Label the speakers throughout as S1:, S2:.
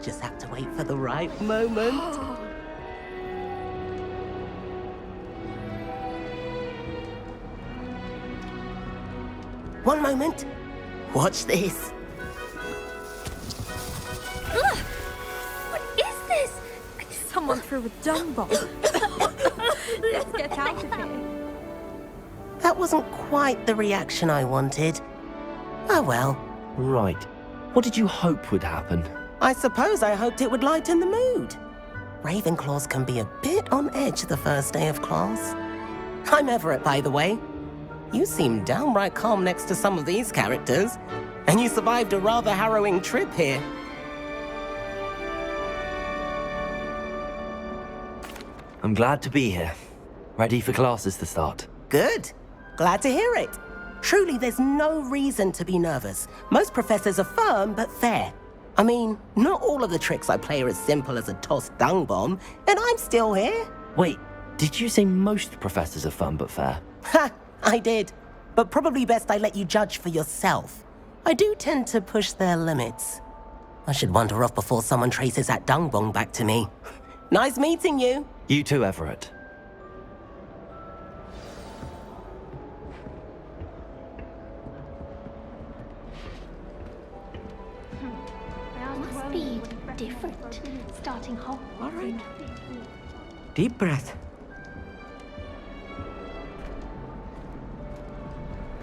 S1: just have to wait for the right moment. One moment. Watch this.
S2: Ugh! What is this?
S3: Someone threw a dung bomb. Let's get out of here.
S1: That wasn't quite the reaction I wanted. Oh well.
S4: Right. What did you hope would happen?
S1: I suppose I hoped it would lighten the mood. Ravenclaws can be a bit on edge the first day of class. I'm Everett, by the way. You seem downright calm next to some of these characters, and you survived a rather harrowing trip here.
S4: I'm glad to be here. Ready for classes to start.
S1: Good. Glad to hear it. Truly, there's no reason to be nervous. Most professors are firm but fair. I mean, not all of the tricks I play are as simple as a tossed dung bomb, and I'm still here.
S4: Wait, did you say most professors are fun but fair?
S1: Ha! I did. But probably best I let you judge for yourself. I do tend to push their limits. I should wander off before someone traces that dung bomb back to me. Nice meeting you.
S4: You too, Everett.
S2: Must be different. Starting Hogwarts.
S5: All right. Deep breath.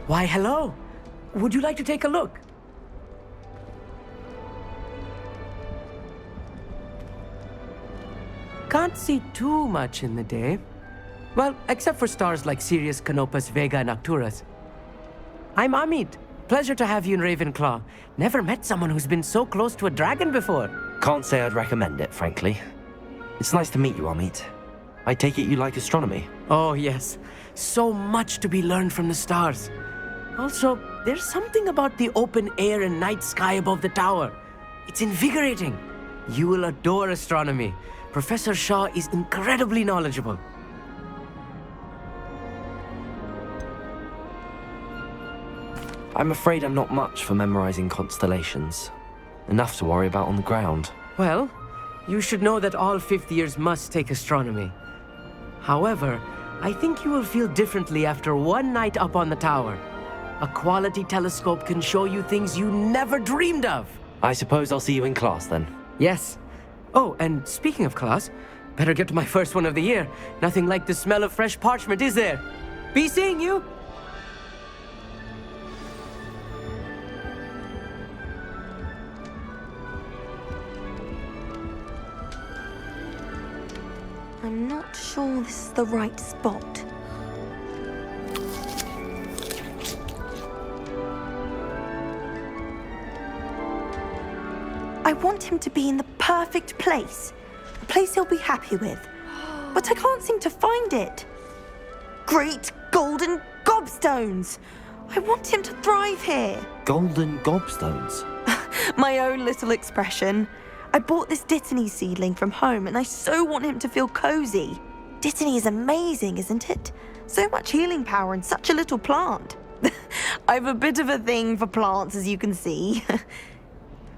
S5: Why, hello. Would you like to take a look? Can't see too much in the day. Well, except for stars like Sirius, Canopus, Vega, and Arcturus. I'm Amit. Pleasure to have you in Ravenclaw. Never met someone who's been so close to a dragon before.
S4: Can't say I'd recommend it, frankly. It's nice to meet you, Amit. I take it you like astronomy.
S5: Oh, yes. So much to be learned from the stars. Also, there's something about the open air and night sky above the tower. It's invigorating. You will adore astronomy. Professor Shaw is incredibly knowledgeable.
S4: I'm afraid I'm not much for memorizing constellations. Enough to worry about on the ground.
S5: Well, you should know that all fifth years must take astronomy. However, I think you will feel differently after one night up on the tower. A quality telescope can show you things you never dreamed of.
S4: I suppose I'll see you in class then.
S5: Yes. Oh, and speaking of class, better get to my first one of the year. Nothing like the smell of fresh parchment, is there? Be seeing you.
S3: I'm not sure this is the right spot. I want him to be in the perfect place. A place he'll be happy with. But I can't seem to find it. Great golden gobstones! I want him to thrive here.
S4: Golden gobstones?
S3: My own little expression. I bought this Dittany seedling from home and I so want him to feel cozy. Dittany is amazing, isn't it? So much healing power in such a little plant. I've a bit of a thing for plants, as you can see.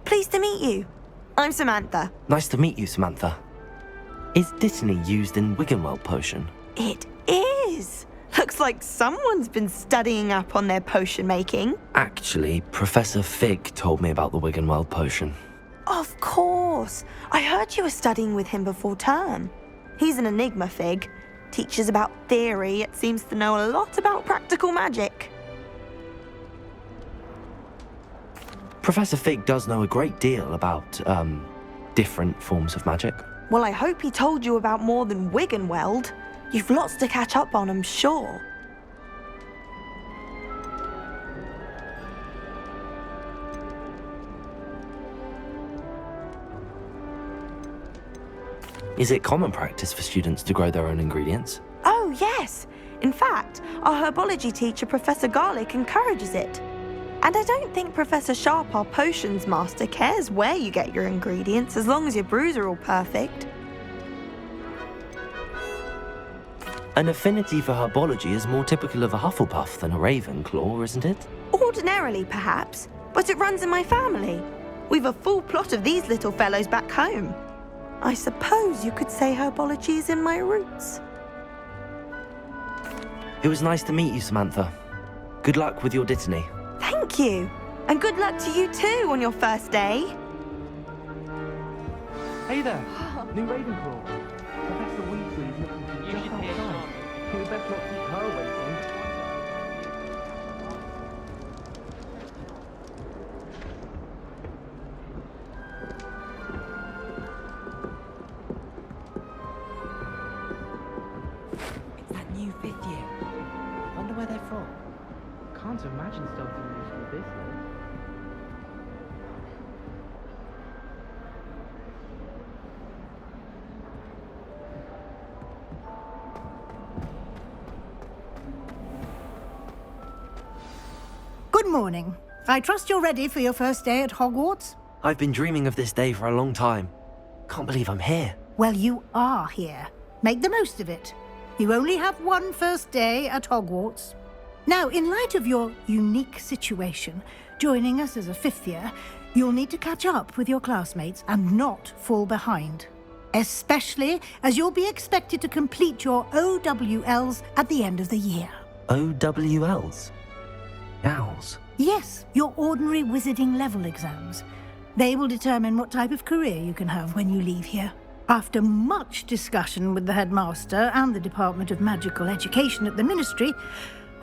S3: Pleased to meet you. I'm Samantha.
S4: Nice to meet you, Samantha. Is Dittany used in Wiggenweld potion?
S3: It is. Looks like someone's been studying up on their potion making.
S4: Actually, Professor Fig told me about the Wiggenweld potion.
S3: Of course. I heard you were studying with him before term. He's an enigma, Fig. Teaches about theory, yet seems to know a lot about practical magic.
S4: Professor Fig does know a great deal about, different forms of magic.
S3: Well, I hope he told you about more than Wiggenweld. You've lots to catch up on, I'm sure.
S4: Is it common practice for students to grow their own ingredients?
S3: Oh, yes. In fact, our herbology teacher, Professor Garlick, encourages it. And I don't think Professor Sharp, our potions master, cares where you get your ingredients, as long as your brews are all perfect.
S4: An affinity for herbology is more typical of a Hufflepuff than a Ravenclaw, isn't it?
S3: Ordinarily, perhaps, but it runs in my family. We've a full plot of these little fellows back home. I suppose you could say herbology is in my roots.
S4: It was nice to meet you, Samantha. Good luck with your dittany.
S3: Thank you. And good luck to you too on your first day.
S4: Hey there, new Ravenclaw. Professor Weasley is looking for you just outside. You best not keep her waiting.
S5: It's that new 5th year. Wonder where they're from. Can't imagine starting a new school this late.
S6: Good morning. I trust you're ready for your first day at Hogwarts?
S4: I've been dreaming of this day for a long time. Can't believe I'm here.
S6: Well, you are here. Make the most of it. You only have one first day at Hogwarts. Now, in light of your unique situation, joining us as a 5th year, you'll need to catch up with your classmates and not fall behind. Especially as you'll be expected to complete your OWLs at the end of the year.
S4: OWLs? Owls?
S6: Yes, your ordinary wizarding level exams. They will determine what type of career you can have when you leave here. After much discussion with the headmaster and the Department of Magical Education at the Ministry,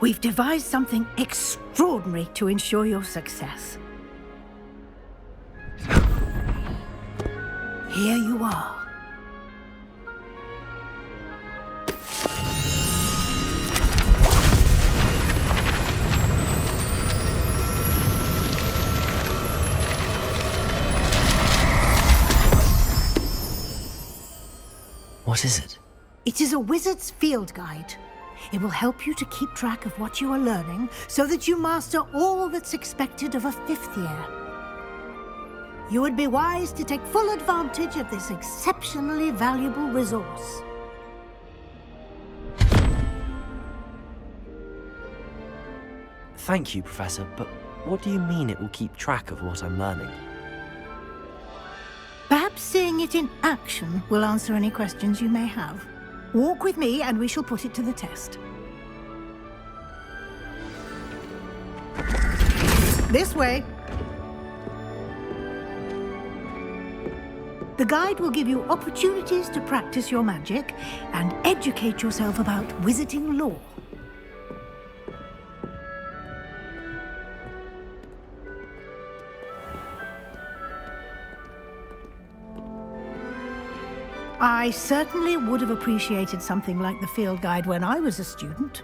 S6: we've devised something extraordinary to ensure your success. Here you are.
S4: What is it?
S6: It is a wizard's field guide. It will help you to keep track of what you are learning so that you master all that's expected of a 5th year. You would be wise to take full advantage of this exceptionally valuable resource.
S4: Thank you, Professor, but what do you mean it will keep track of what I'm learning?
S6: Perhaps seeing it in action will answer any questions you may have. Walk with me and we shall put it to the test. This way. The guide will give you opportunities to practice your magic and educate yourself about wizarding lore. I certainly would have appreciated something like the field guide when I was a student.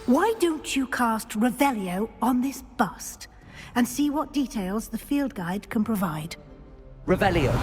S6: Why don't you cast Revelio on this bust and see what details the field guide can provide?
S5: Revelio.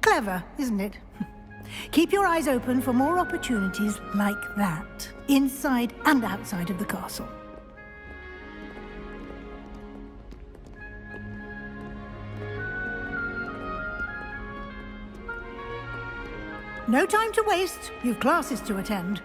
S6: Clever, isn't it? Keep your eyes open for more opportunities like that, inside and outside of the castle. No time to waste. You've classes to attend.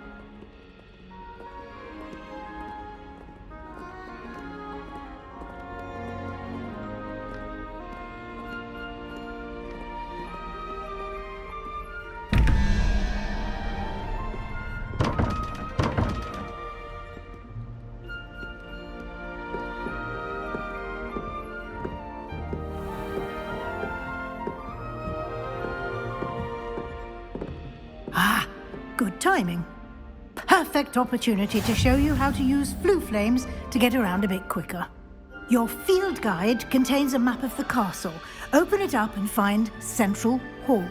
S6: timing. Perfect opportunity to show you how to use flue flames to get around a bit quicker. Your field guide contains a map of the castle. Open it up and find Central Hall.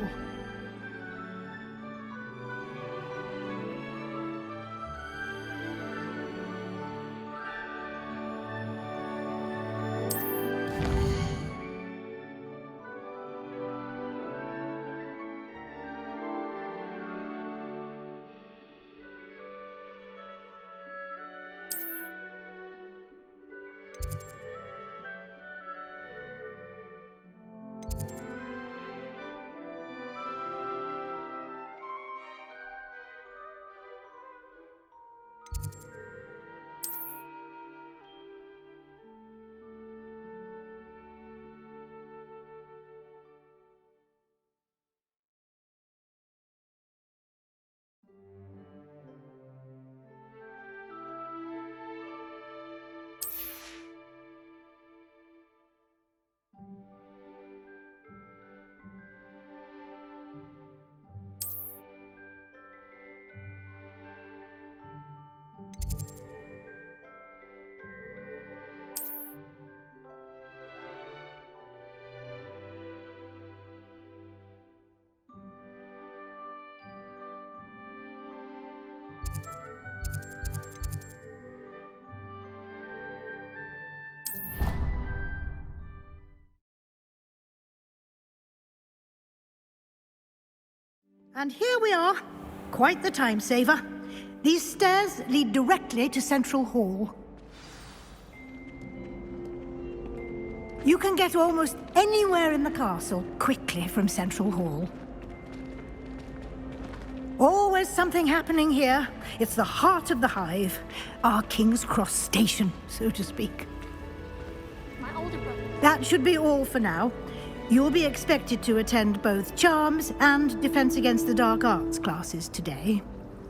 S6: And here we are. Quite the time saver. These stairs lead directly to Central Hall. You can get almost anywhere in the castle quickly from Central Hall. Always something happening here. It's the heart of the hive. Our King's Cross station, so to speak.
S2: My older brother.
S6: That should be all for now. You'll be expected to attend both Charms and Defense Against the Dark Arts classes today.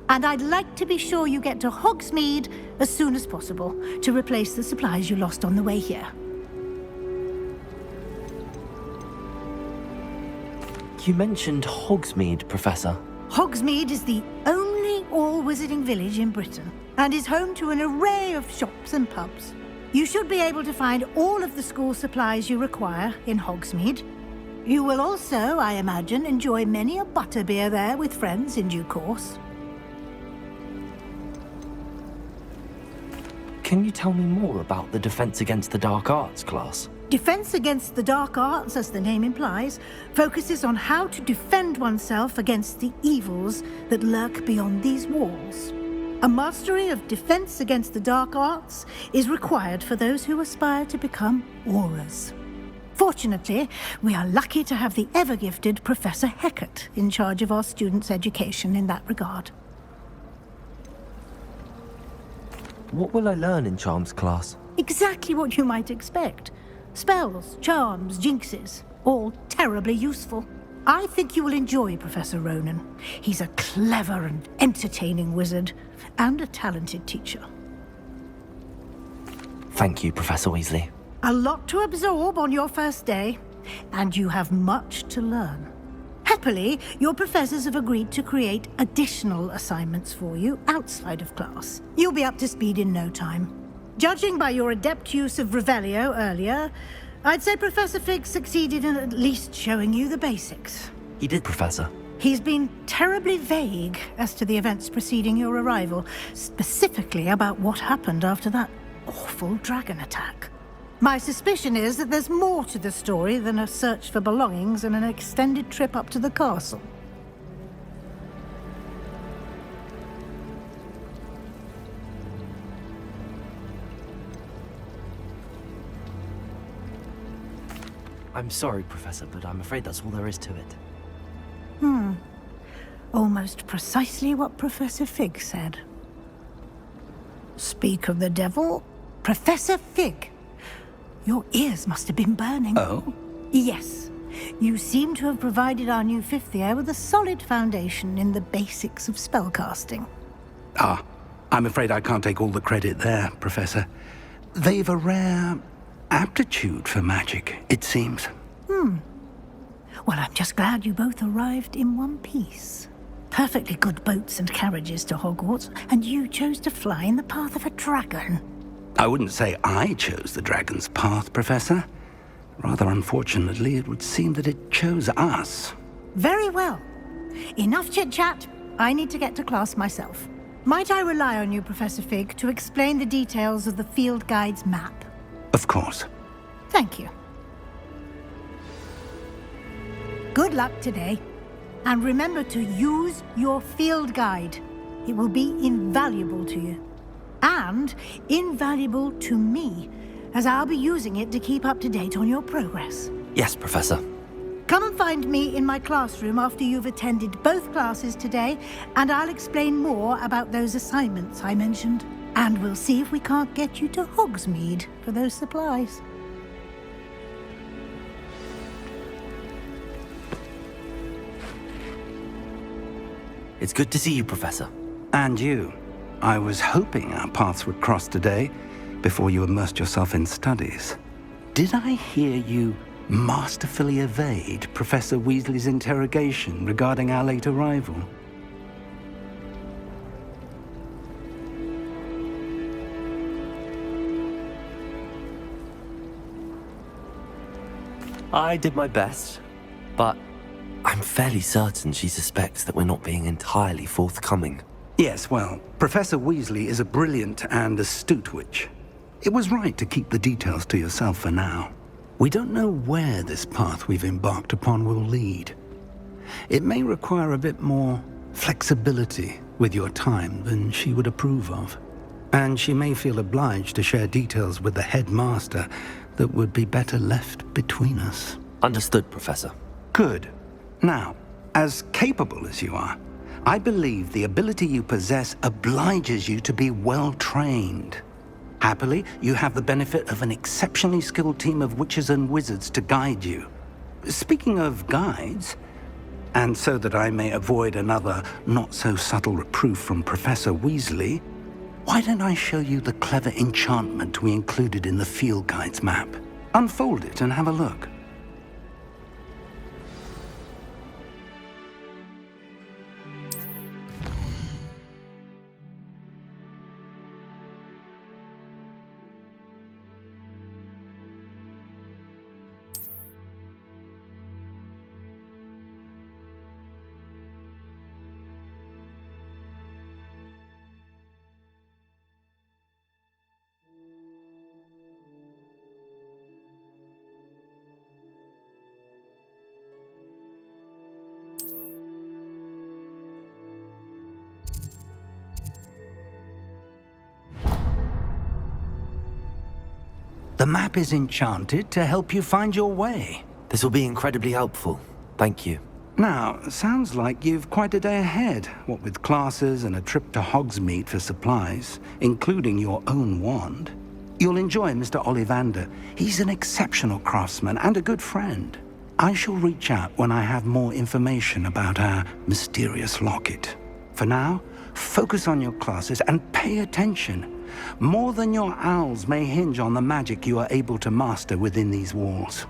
S6: And I'd like to be sure you get to Hogsmeade as soon as possible to replace the supplies you lost on the way here.
S4: You mentioned Hogsmeade, Professor.
S6: Hogsmeade is the only all-wizarding village in Britain and is home to an array of shops and pubs. You should be able to find all of the school supplies you require in Hogsmeade. You will also, I imagine, enjoy many a butterbeer there with friends in due course.
S4: Can you tell me more about the Defense Against the Dark Arts class?
S6: Defense Against the Dark Arts, as the name implies, focuses on how to defend oneself against the evils that lurk beyond these walls. A mastery of Defense Against the Dark Arts is required for those who aspire to become Aurors. Fortunately, we are lucky to have the ever-gifted Professor Hecat in charge of our students' education in that regard.
S4: What will I learn in Charms class?
S6: Exactly what you might expect. Spells, charms, jinxes, all terribly useful. I think you will enjoy Professor Ronan. He's a clever and entertaining wizard, and a talented teacher.
S4: Thank you, Professor Weasley.
S6: A lot to absorb on your first day, and you have much to learn. Happily, your professors have agreed to create additional assignments for you outside of class. You'll be up to speed in no time. Judging by your adept use of Revelio earlier, I'd say Professor Fig succeeded in at least showing you the basics.
S4: He did, Professor.
S6: He's been terribly vague as to the events preceding your arrival, specifically about what happened after that awful dragon attack. My suspicion is that there's more to the story than a search for belongings and an extended trip up to the castle.
S4: I'm sorry, Professor, but I'm afraid that's all there is to it.
S6: Almost precisely what Professor Fig said. Speak of the devil, Professor Fig. Your ears must have been burning.
S7: Oh?
S6: Yes. You seem to have provided our new fifth year with a solid foundation in the basics of spellcasting.
S7: Ah, I'm afraid I can't take all the credit there, Professor. They've a rare aptitude for magic, it seems.
S6: Well, I'm just glad you both arrived in one piece. perfectly good boats and carriages to Hogwarts, and you chose to fly in the path of a dragon.
S7: I wouldn't say I chose the dragon's path, Professor. Rather unfortunately, it would seem that it chose us.
S6: Very well. Enough chit-chat. I need to get to class myself. Might I rely on you, Professor Fig, to explain the details of the field guide's map?
S7: Of course.
S6: Thank you. Good luck today. And remember to use your field guide. It will be invaluable to you. And invaluable to me, as I'll be using it to keep up to date on your progress.
S4: Yes, Professor.
S6: Come and find me in my classroom after you've attended both classes today, and I'll explain more about those assignments I mentioned. And we'll see if we can't get you to Hogsmeade for those supplies.
S4: It's good to see you, Professor.
S7: And you. I was hoping our paths would cross today, before you immersed yourself in studies. Did I hear you masterfully evade Professor Weasley's interrogation regarding our late arrival?
S4: I did my best, but I'm fairly certain she suspects that we're not being entirely forthcoming.
S7: Yes, well, Professor Weasley is a brilliant and astute witch. It was right to keep the details to yourself for now. We don't know where this path we've embarked upon will lead. It may require a bit more flexibility with your time than she would approve of. And she may feel obliged to share details with the headmaster that would be better left between us.
S4: Understood, Professor.
S7: Good. Now, as capable as you are, I believe the ability you possess obliges you to be well-trained. Happily, you have the benefit of an exceptionally skilled team of witches and wizards to guide you. Speaking of guides, and so that I may avoid another not-so-subtle reproof from Professor Weasley, why don't I show you the clever enchantment we included in the field guide's map? Unfold it and have a look. The map is enchanted to help you find your way.
S4: This will be incredibly helpful. Thank you.
S7: Now, sounds like you've quite a day ahead, what with classes and a trip to Hogsmeade for supplies, including your own wand. You'll enjoy Mr. Ollivander. He's an exceptional craftsman and a good friend. I shall reach out when I have more information about our mysterious locket. For now, focus on your classes and pay attention. More than your owls may hinge on the magic you are able to master within these walls.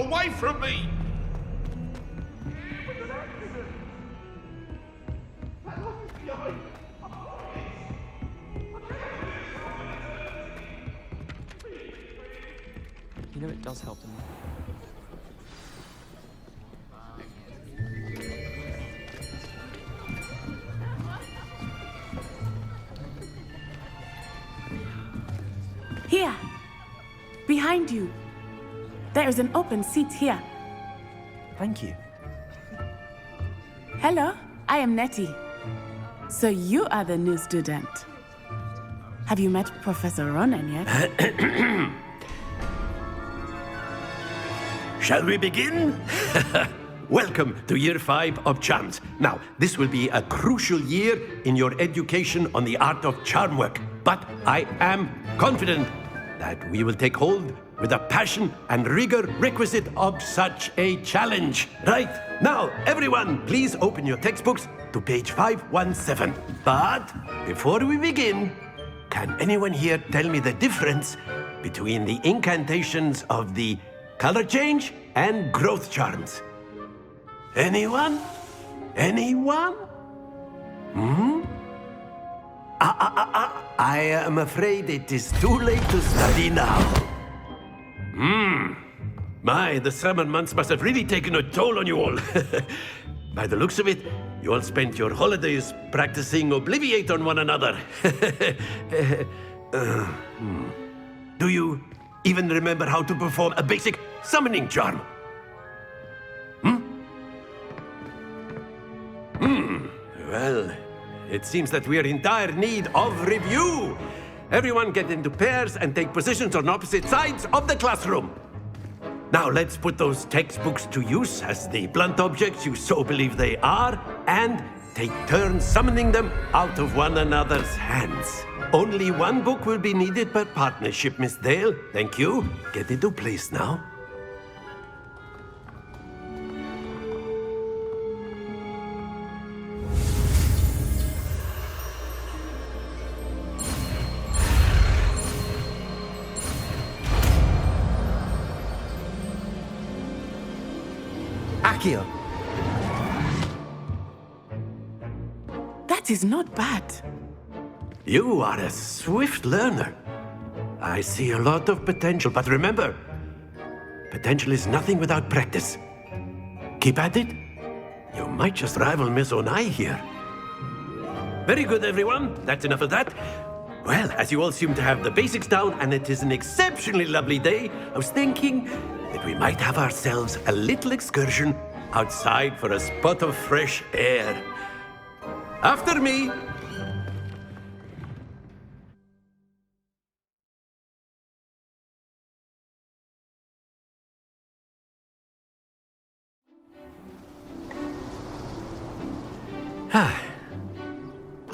S8: away from me!
S4: You know it does help them.
S9: Here, behind you. There is an open seat here.
S4: Thank you.
S9: Hello, I am Nettie. So you are the new student. Have you met Professor Ronan yet?
S8: Shall we begin? Welcome to Year 5 of Charms. Now, this will be a crucial year in your education on the art of charm work. But I am confident that we will take hold with the passion and rigor requisite of such a challenge. Right, now, everyone, please open your textbooks to page 517. But before we begin, can anyone here tell me the difference between the incantations of the color change and growth charms? Anyone? Anyone? I am afraid it is too late to study now. My, the summer months must have really taken a toll on you all. By the looks of it, you all spent your holidays practicing Obliviate on one another. Do you even remember how to perform a basic summoning charm? Well, it seems that we are in dire need of review. Everyone get into pairs and take positions on opposite sides of the classroom. Now let's put those textbooks to use as the blunt objects you so believe they are, and take turns summoning them out of one another's hands. Only one book will be needed per partnership, Miss Dale. Thank you. Get into place now.
S4: Akio!
S9: That is not bad.
S8: You are a swift learner. I see a lot of potential, but remember, potential is nothing without practice. Keep at it. You might just rival Miss Onai here. Very good, everyone. That's enough of that. Well, as you all seem to have the basics down, and it is an exceptionally lovely day, I was thinking that we might have ourselves a little excursion outside for a spot of fresh air. After me.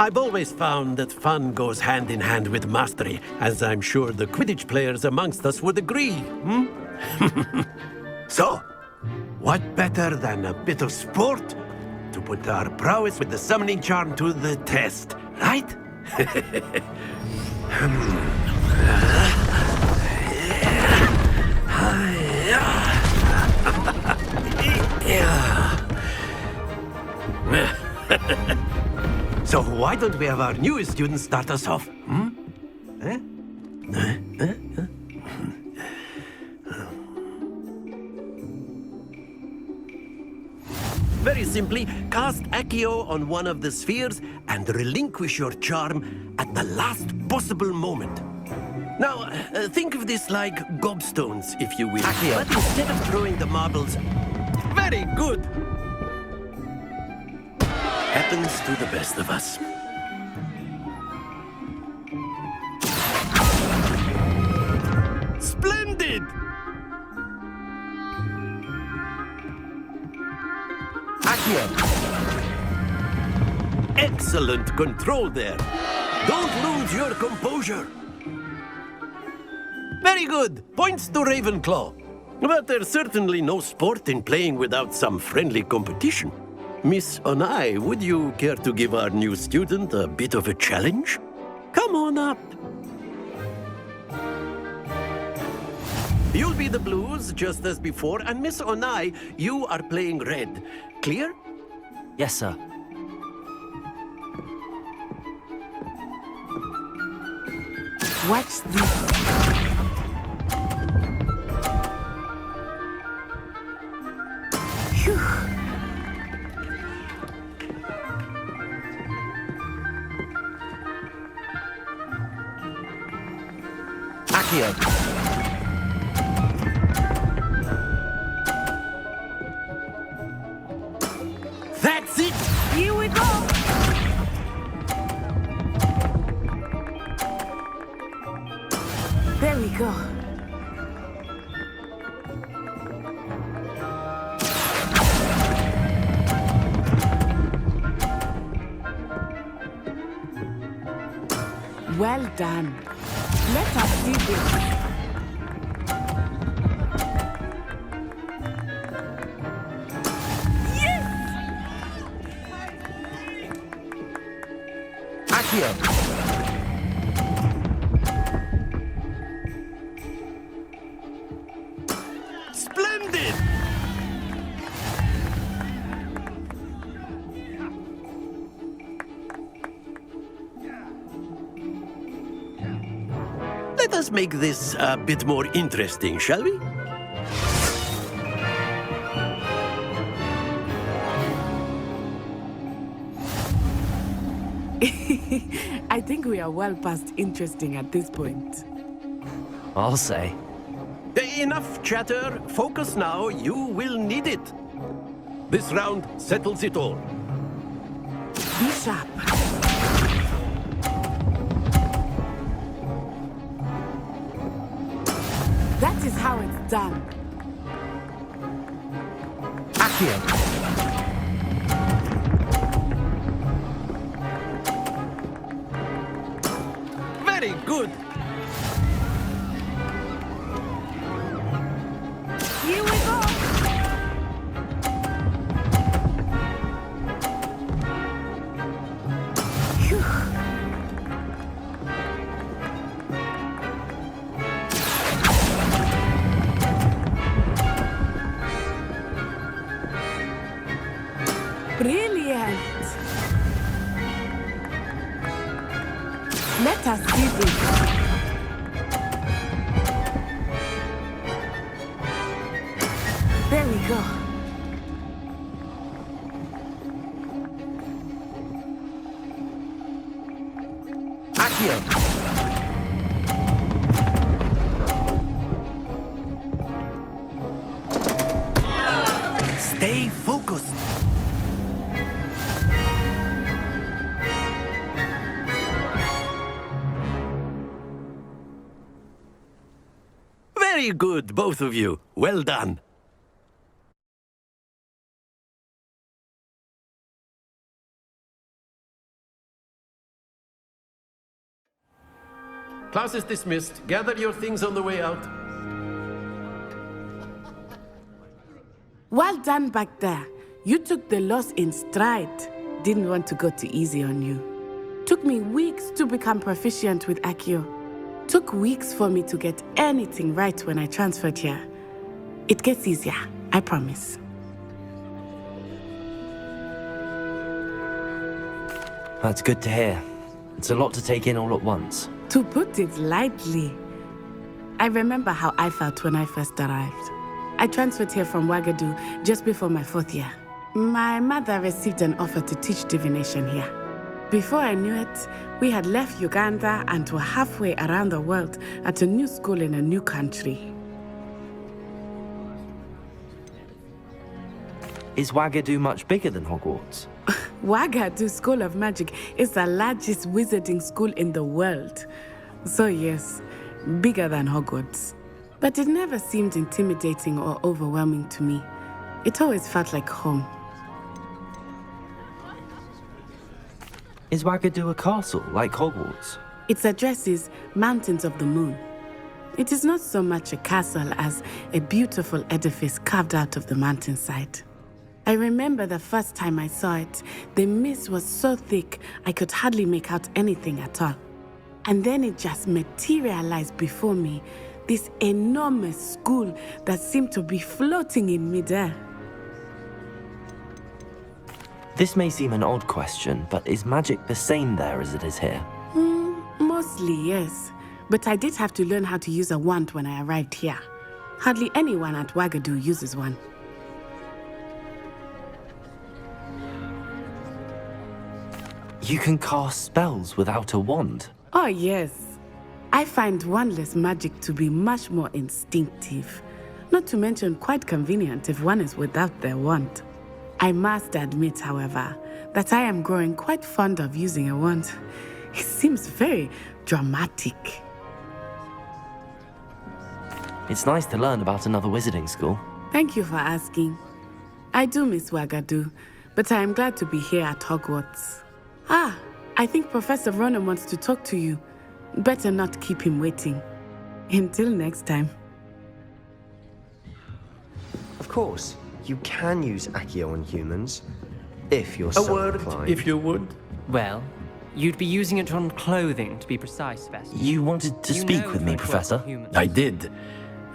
S8: I've always found that fun goes hand in hand with mastery, as I'm sure the Quidditch players amongst us would agree. So, what better than a bit of sport to put our prowess with the summoning charm to the test, right? So why don't we have our newest student start us off? Very simply, cast Accio on one of the spheres and relinquish your charm at the last possible moment. Now, think of this like gobstones, if you will.
S4: Accio.
S8: But instead of throwing the marbles... Very good! Happens to the best of us. Splendid! Excellent control there. Don't lose your composure. Very good. Points to Ravenclaw. But there's certainly no sport in playing without some friendly competition. Miss Onai, would you care to give our new student a bit of a challenge? Come on up. You'll be the blues, just as before, and Miss Onai, you are playing red. Clear?
S4: Yes, sir.
S9: Watch this. Phew.
S4: Accio.
S8: That's it!
S9: Here we go. There we go. Well done. Let us see this.
S4: Accio.
S8: Splendid! Let us make this a bit more interesting, shall we?
S9: I think we are well past interesting at this point.
S4: I'll say.
S8: Enough chatter. Focus now. You will need it. This round settles it all.
S9: Be sharp. That is how it's done.
S4: Accio.
S8: Very good.
S9: Here we go. Phew. Brilliant. Let us see this. There we go.
S4: Accio.
S8: Stay focused. Very good, both of you. Well done. Class is dismissed. Gather your things on the way out.
S9: Well done back there. You took the loss in stride. Didn't want to go too easy on you. Took me weeks to become proficient with Accio. Took weeks for me to get anything right when I transferred here. It gets easier, I promise.
S4: That's good to hear. It's a lot to take in all at once.
S9: To put it lightly, I remember how I felt when I first arrived. I transferred here from Ouagadougou just before my 4th year. My mother received an offer to teach divination here. Before I knew it, we had left Uganda and were halfway around the world at a new school in a new country.
S4: Is Ouagadougou much bigger than Hogwarts?
S9: Ouagadougou School of Magic is the largest wizarding school in the world. So yes, bigger than Hogwarts. But it never seemed intimidating or overwhelming to me. It always felt like home.
S4: Is Ouagadougou a castle, like Hogwarts?
S9: Its address is Mountains of the Moon. It is not so much a castle as a beautiful edifice carved out of the mountainside. I remember the first time I saw it, the mist was so thick I could hardly make out anything at all. And then it just materialized before me, this enormous school that seemed to be floating in midair.
S4: This may seem an odd question, but is magic the same there as it is here?
S9: Mostly, yes. But I did have to learn how to use a wand when I arrived here. Hardly anyone at Wagadu uses one.
S4: You can cast spells without a wand.
S9: Oh, yes. I find wandless magic to be much more instinctive. Not to mention quite convenient if one is without their wand. I must admit, however, that I am growing quite fond of using a wand. It seems very dramatic.
S4: It's nice to learn about another wizarding school.
S9: Thank you for asking. I do miss Wagadu, but I am glad to be here at Hogwarts. I think Professor Ronan wants to talk to you. Better not keep him waiting. Until next time.
S10: Of course, you can use Accio on humans, if you're
S8: A
S10: so
S8: word,
S10: inclined.
S8: if you would.
S11: Well, you'd be using it on clothing, to be precise, Vesta.
S4: You wanted to speak with me, Professor?
S8: I did.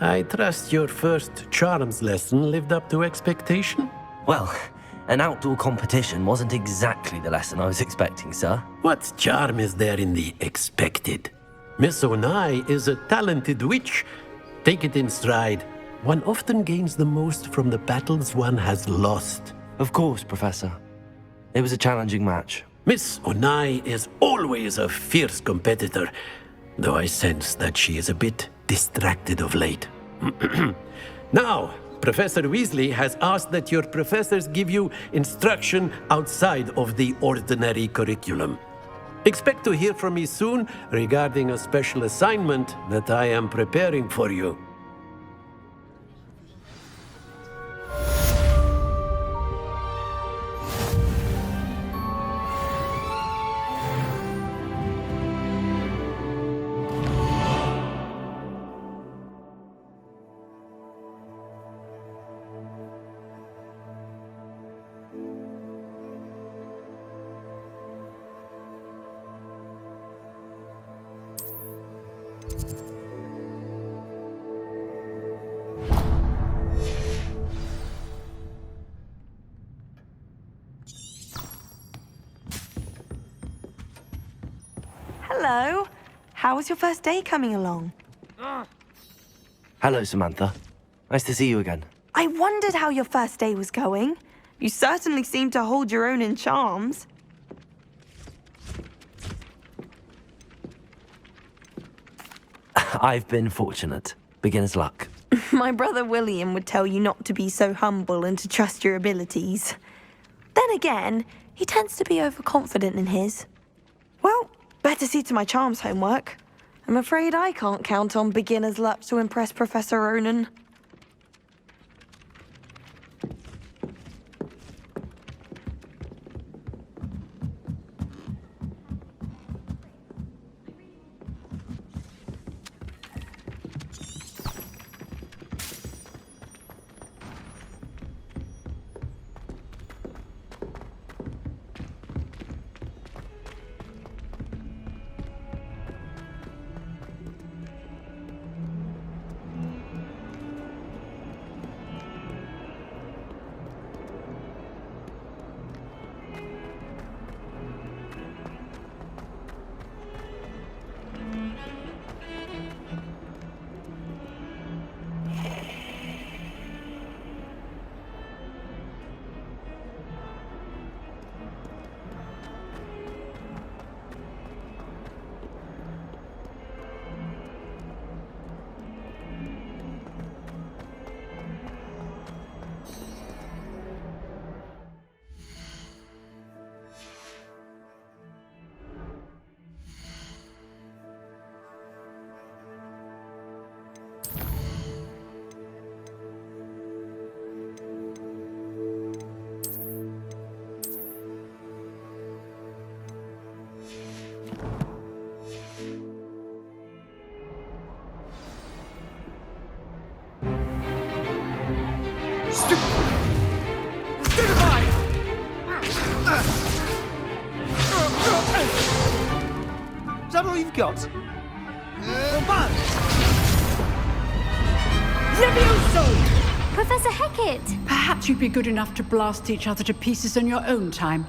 S8: I trust your first charms lesson lived up to expectation?
S4: Well, an outdoor competition wasn't exactly the lesson I was expecting, sir.
S8: What charm is there in the expected? Miss Onai is a talented witch. Take it in stride. One often gains the most from the battles one has lost.
S4: Of course, Professor. It was a challenging match.
S8: Miss Onai is always a fierce competitor, though I sense that she is a bit distracted of late. Now, Professor Weasley has asked that your professors give you instruction outside of the ordinary curriculum. Expect to hear from me soon regarding a special assignment that I am preparing for you.
S3: Hello. How was your first day coming along?
S4: Hello, Samantha. Nice to see you again.
S3: I wondered how your first day was going. You certainly seem to hold your own in charms.
S4: I've been fortunate. Beginner's luck.
S3: My brother William would tell you not to be so humble and to trust your abilities. Then again, he tends to be overconfident in his. Well, better see to my charms homework. I'm afraid I can't count on beginner's luck to impress Professor Ronan.
S5: Is that all you've got? Well,
S12: Levioso!
S2: Professor Hecat!
S12: Perhaps you'd be good enough to blast each other to pieces in your own time.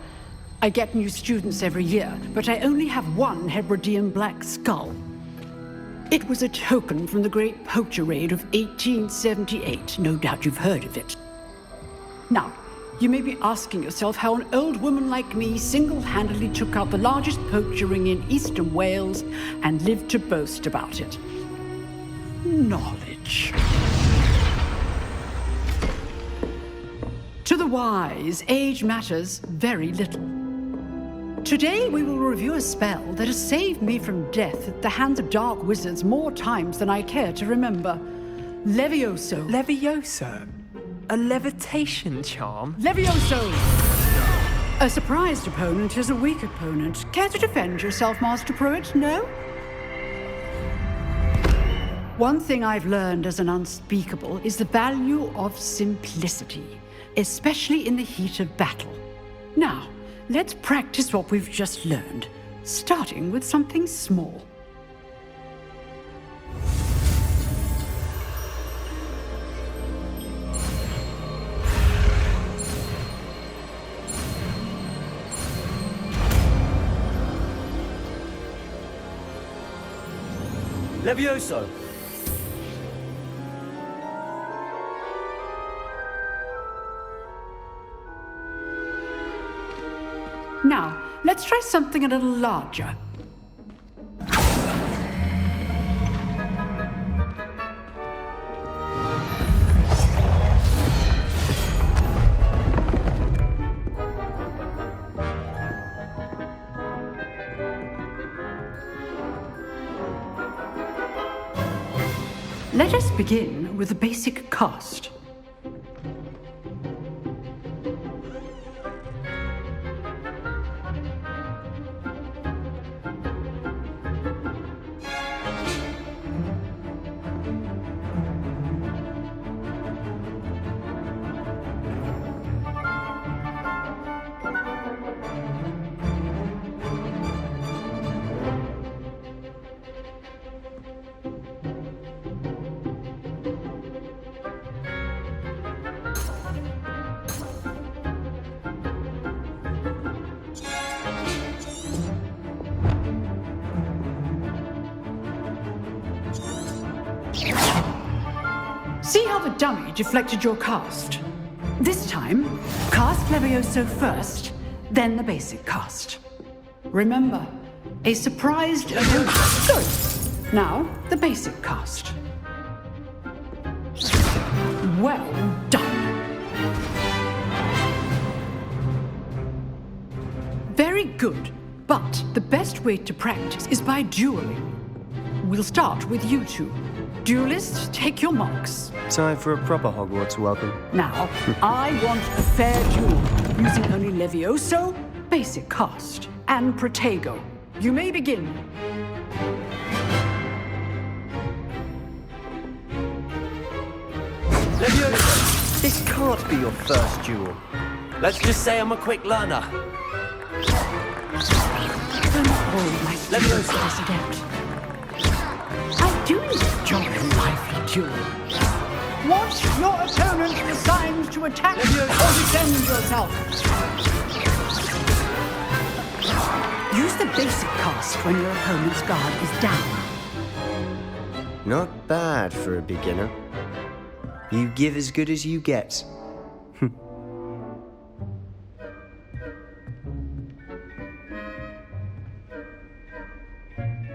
S12: I get new students every year, but I only have one Hebridean black skull. It was a token from the Great Poacher Raid of 1878. No doubt you've heard of it. Now, you may be asking yourself how an old woman like me single-handedly took out the largest poacher ring in eastern Wales and lived to boast about it. Knowledge. To the wise, age matters very little. Today we will review a spell that has saved me from death at the hands of dark wizards more times than I care to remember. Levioso.
S11: Levioso? A levitation charm?
S12: Levioso! A surprised opponent is a weak opponent. Care to defend yourself, Master Pruitt? No? One thing I've learned as an unspeakable is the value of simplicity, especially in the heat of battle. Now, let's practice what we've just learned, starting with something small.
S4: Levioso!
S12: Now, let's try something a little larger. Let us begin with the basic cast. See how the dummy deflected your cast? This time, cast Levioso first, then the basic cast. Remember, a surprised opponent. Good. Now, the basic cast. Well done. Very good, but the best way to practice is by dueling. We'll start with you two. Duelists, take your marks.
S10: Time for a proper Hogwarts welcome.
S12: Now, I want a fair duel, using only Levioso, basic cast, and Protego. You may begin.
S4: Levioso! This can't be your first duel. Let's just say I'm a quick learner.
S12: Do not hold my Levioso as adept. I do enjoy a lively duel. Watch your opponent assigned to attack or defend yourself. Use the basic cast when your opponent's guard is down.
S10: Not bad for a beginner. You give as good as you get.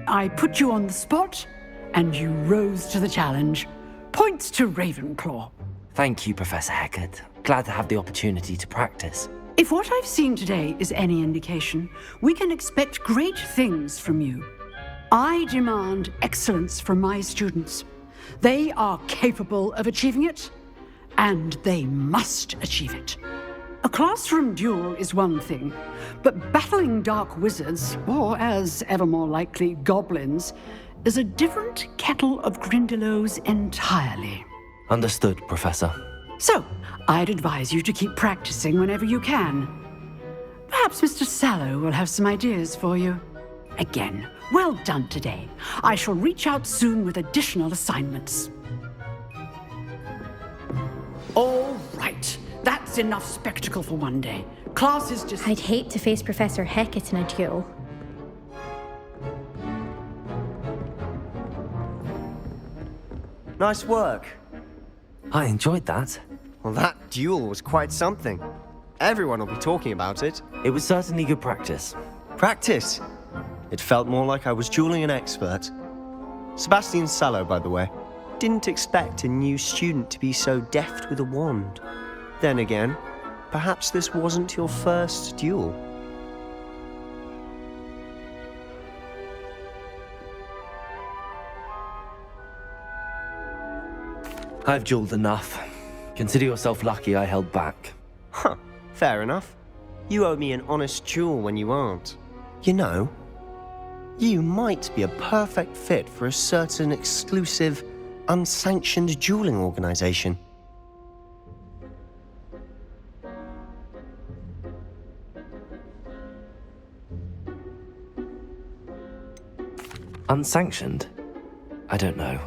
S12: I put you on the spot, and you rose to the challenge. Points to Ravenclaw.
S4: Thank you, Professor Hecat. Glad to have the opportunity to practice.
S12: If what I've seen today is any indication, we can expect great things from you. I demand excellence from my students. They are capable of achieving it, and they must achieve it. A classroom duel is one thing, but battling dark wizards, or as ever more likely, goblins, is a different kettle of Grindylows entirely.
S4: Understood, Professor.
S12: So, I'd advise you to keep practicing whenever you can. Perhaps Mr. Sallow will have some ideas for you. Again, well done today. I shall reach out soon with additional assignments. All right. That's enough spectacle for one day. Class is just...
S2: I'd hate to face Professor Hecat in a duel.
S10: Nice work.
S4: I enjoyed that.
S10: Well, that duel was quite something. Everyone will be talking about it.
S4: It was certainly good practice.
S10: Practice? It felt more like I was dueling an expert. Sebastian Sallow, by the way. Didn't expect a new student to be so deft with a wand. Then again, perhaps this wasn't your first duel.
S4: I've dueled enough. Consider yourself lucky I held back.
S10: Huh, fair enough. You owe me an honest duel when you aren't. You know, you might be a perfect fit for a certain exclusive, unsanctioned dueling organization.
S4: Unsanctioned? I don't know.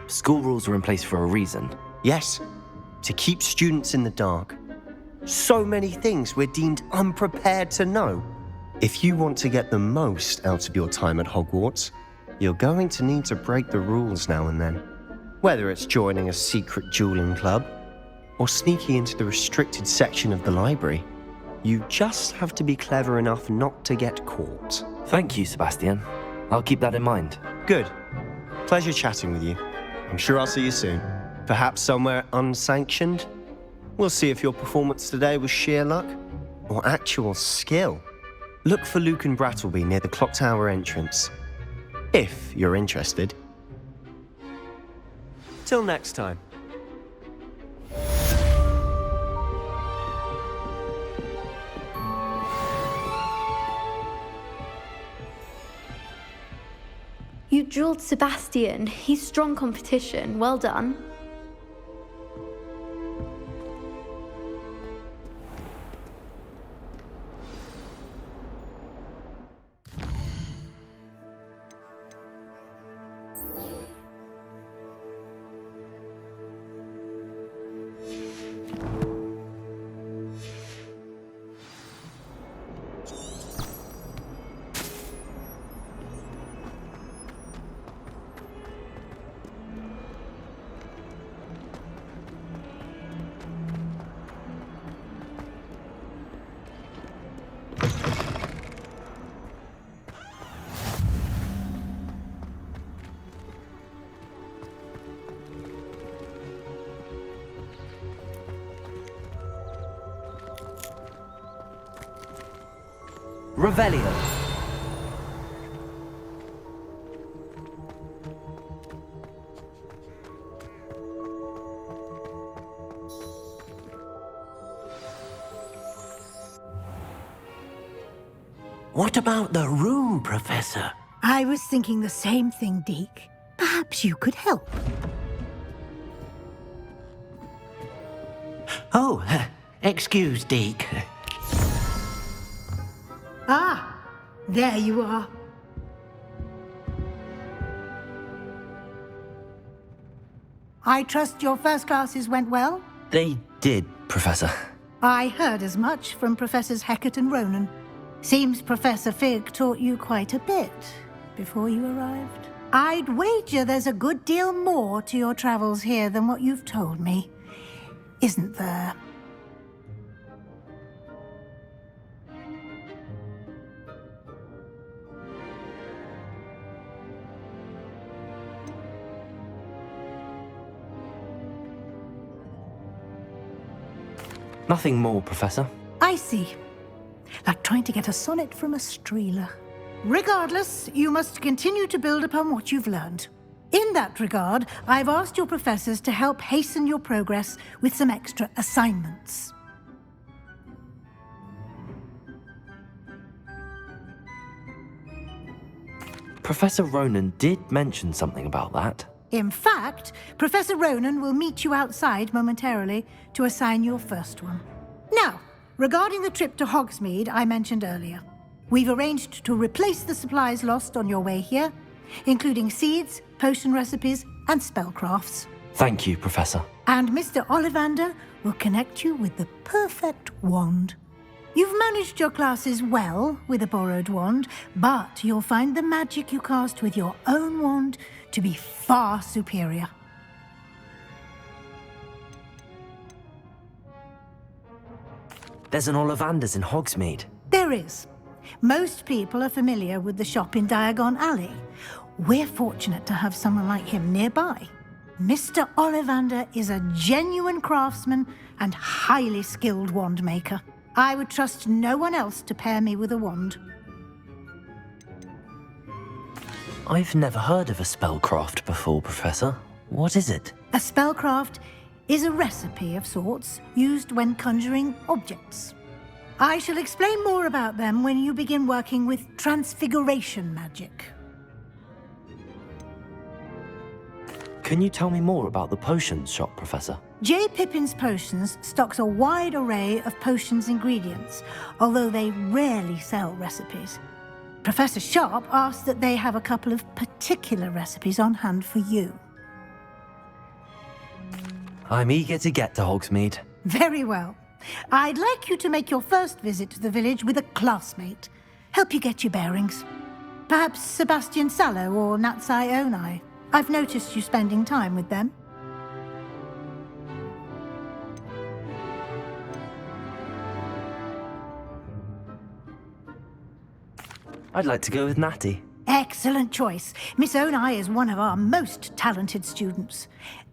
S4: School rules are in place for a reason.
S10: Yes, to keep students in the dark. So many things we're deemed unprepared to know. If you want to get the most out of your time at Hogwarts, you're going to need to break the rules now and then. Whether it's joining a secret dueling club, or sneaking into the restricted section of the library, you just have to be clever enough not to get caught.
S4: Thank you, Sebastian. I'll keep that in mind.
S10: Good. Pleasure chatting with you. I'm sure I'll see you soon. Perhaps somewhere unsanctioned? We'll see if your performance today was sheer luck or actual skill. Look for Luke and Brattleby near the clock tower entrance, if you're interested. Till next time.
S2: You dueled Sebastian. He's strong competition. Well done.
S4: Revelio.
S8: What about the room, Professor?
S6: I was thinking the same thing, Deke. Perhaps you could help.
S8: Oh, excuse, Deke.
S6: Ah, there you are. I trust your first classes went well?
S4: They did, Professor.
S6: I heard as much from Professors Hecat and Ronan. Seems Professor Fig taught you quite a bit before you arrived. I'd wager there's a good deal more to your travels here than what you've told me. Isn't there?
S4: Nothing more, Professor.
S6: I see. Like trying to get a sonnet from a streeler. Regardless, you must continue to build upon what you've learned. In that regard, I've asked your professors to help hasten your progress with some extra assignments.
S4: Professor Ronan did mention something about that.
S6: In fact, Professor Ronan will meet you outside momentarily to assign your first one. Now, regarding the trip to Hogsmeade I mentioned earlier, we've arranged to replace the supplies lost on your way here, including seeds, potion recipes, and spellcrafts.
S4: Thank you, Professor.
S6: And Mr. Ollivander will connect you with the perfect wand. You've managed your classes well with a borrowed wand, but you'll find the magic you cast with your own wand to be far superior.
S4: There's an Ollivander's in Hogsmeade.
S6: There is. Most people are familiar with the shop in Diagon Alley. We're fortunate to have someone like him nearby. Mr. Ollivander is a genuine craftsman and highly skilled wand maker. I would trust no one else to pair me with a wand.
S4: I've never heard of a spellcraft before, Professor. What is it?
S6: A spellcraft is a recipe of sorts used when conjuring objects. I shall explain more about them when you begin working with transfiguration magic.
S4: Can you tell me more about the potions shop, Professor?
S6: J. Pippin's Potions stocks a wide array of potions ingredients, although they rarely sell recipes. Professor Sharp asks that they have a couple of particular recipes on hand for you.
S4: I'm eager to get to Hogsmeade.
S6: Very well. I'd like you to make your first visit to the village with a classmate. Help you get your bearings. Perhaps Sebastian Sallow or Natsai Onai. I've noticed you spending time with them.
S4: I'd like to go with Natty.
S6: Excellent choice. Miss Onai is one of our most talented students.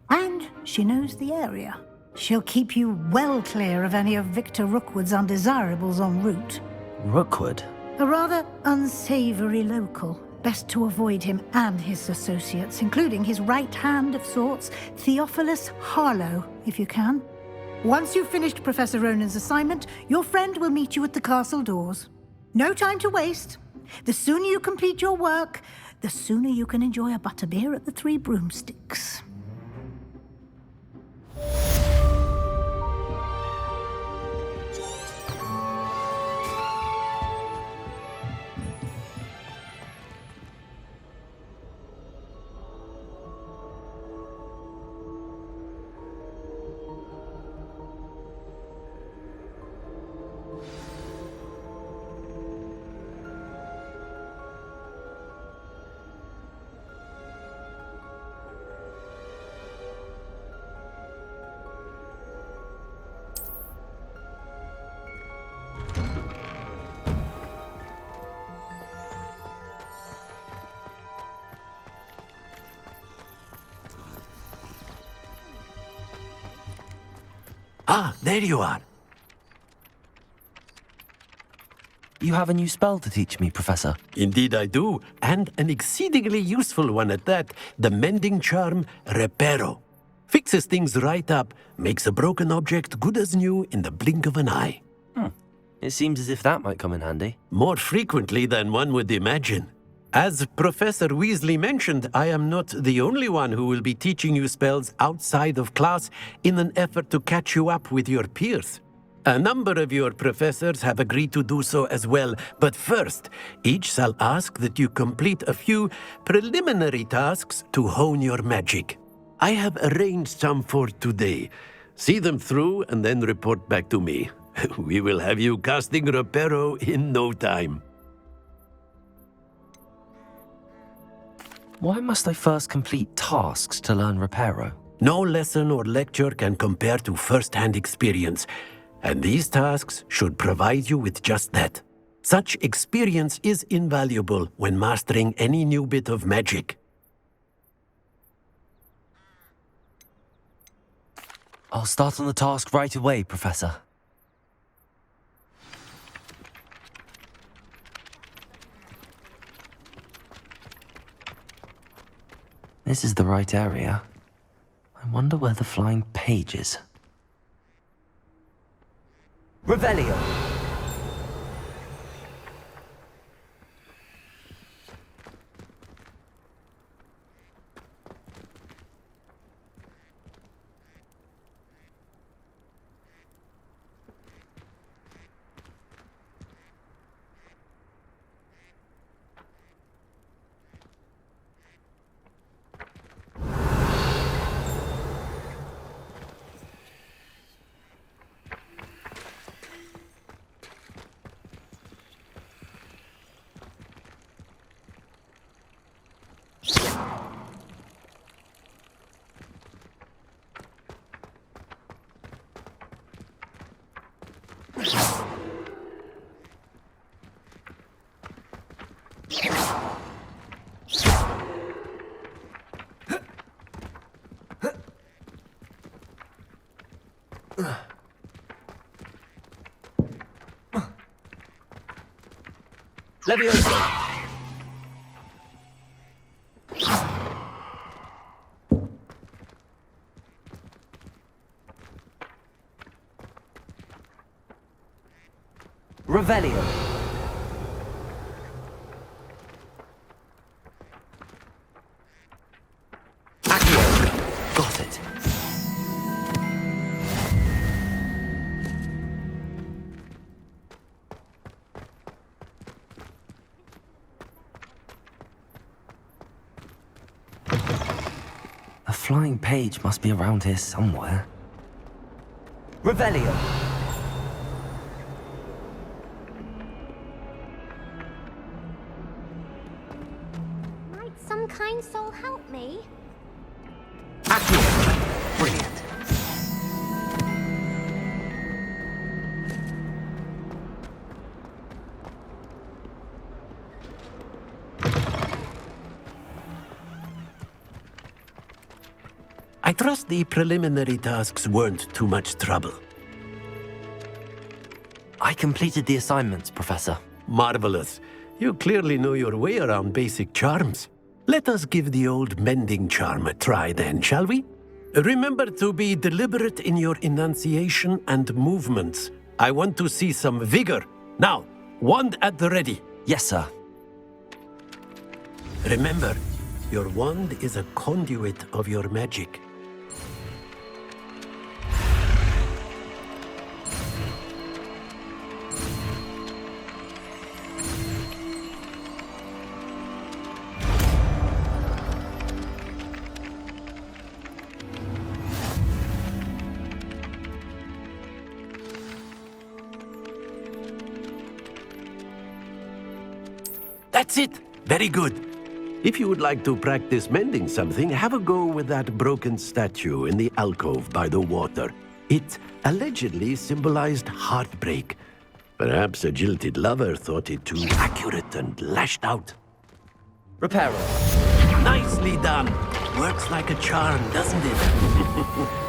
S6: And she knows the area. She'll keep you well clear of any of Victor Rookwood's undesirables en route.
S4: Rookwood?
S6: A rather unsavory local. Best to avoid him and his associates, including his right hand of sorts, Theophilus Harlow, if you can. Once you've finished Professor Ronan's assignment, your friend will meet you at the castle doors. No time to waste. The sooner you complete your work, the sooner you can enjoy a butterbeer at the Three Broomsticks.
S8: Ah, there you are.
S4: You have a new spell to teach me, Professor.
S8: Indeed I do, and an exceedingly useful one at that. The mending charm, Reparo. Fixes things right up, makes a broken object good as new in the blink of an eye.
S4: It seems as if that might come in handy.
S8: More frequently than one would imagine. As Professor Weasley mentioned, I am not the only one who will be teaching you spells outside of class in an effort to catch you up with your peers. A number of your professors have agreed to do so as well, but first, each shall ask that you complete a few preliminary tasks to hone your magic. I have arranged some for today. See them through and then report back to me. We will have you casting Reparo in no time.
S4: Why must I first complete tasks to learn Reparo?
S8: No lesson or lecture can compare to first-hand experience, and these tasks should provide you with just that. Such experience is invaluable when mastering any new bit of magic.
S4: I'll start on the task right away, Professor. This is the right area. I wonder where the flying page is. Revelio!
S8: Leviosa!
S4: Revelio. Accio. Got it. A flying page must be around here somewhere. Revelio.
S13: Might some kind soul help me?
S4: Accio. Brilliant.
S8: I trust the preliminary tasks weren't too much trouble.
S4: I completed the assignments, Professor.
S8: Marvelous. You clearly know your way around basic charms. Let us give the old mending charm a try then, shall we? Remember to be deliberate in your enunciation and movements. I want to see some vigor. Now, wand at the ready.
S4: Yes, sir.
S8: Remember, your wand is a conduit of your magic. That's it! Very good. If you would like to practice mending something, have a go with that broken statue in the alcove by the water. It allegedly symbolized heartbreak. Perhaps a jilted lover thought it too accurate and lashed out.
S4: Reparo.
S8: Nicely done. Works like a charm, doesn't it?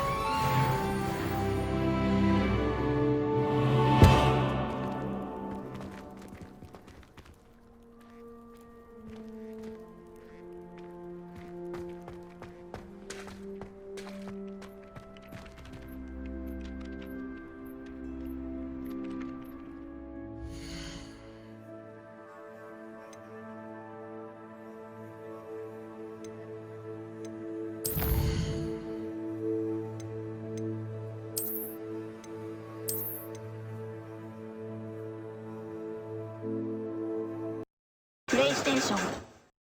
S13: PlayStation